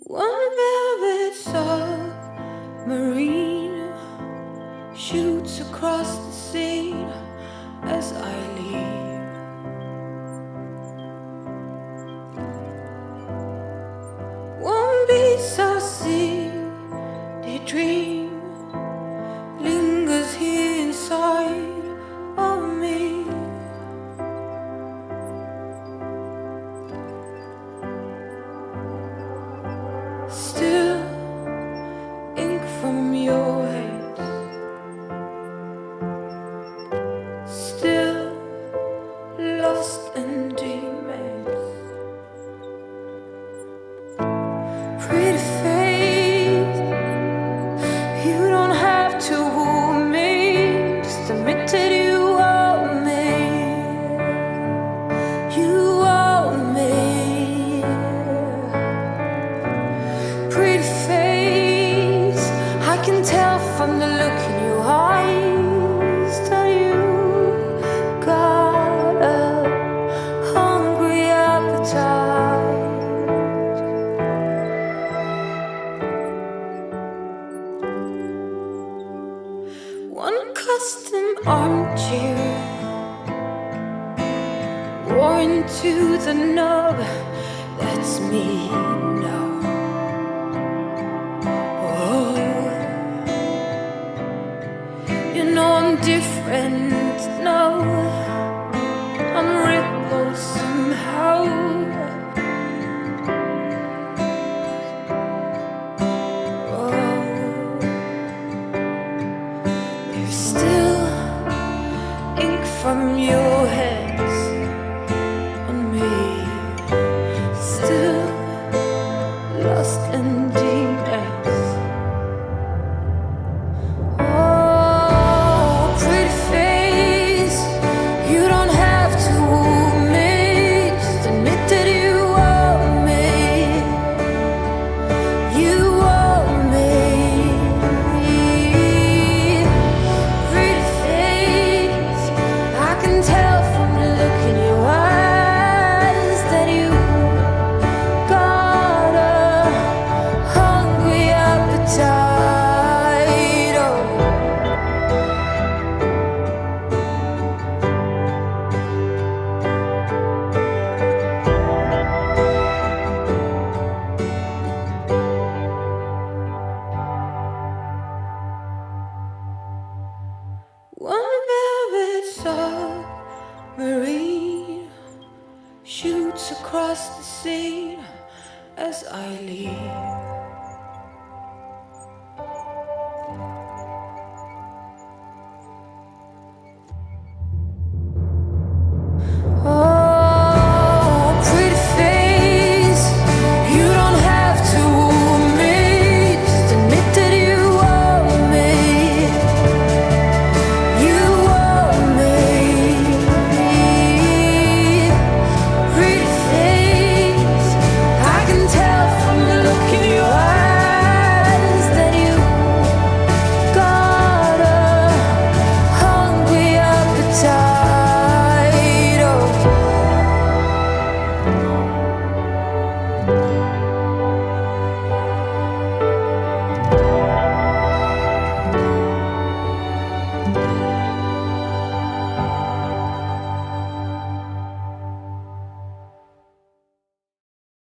One velvet submarine shoots across the sea as I leave. One piece of sea, they dream, lingers here inside of me. Still ink from your head, still lost in demons. Pretty face, you don't have to woo me, just admit that you owe me. You owe me. Pretty face, I can tell from the look in your eyes that you got a hungry appetite. One custom armchair, worn to the nub, that's me now. You know I'm different now, I'm rippled somehow. Oh, there's still ink from your hands on me, still lost in demons. Oh, pretty face, you don't have to woo me, just admit that you owe me. You owe me. Pretty face, I can tell from the look in your eyes that you got a hungry appetite. Oh. One velvet submarine shoots across the sea as I leave.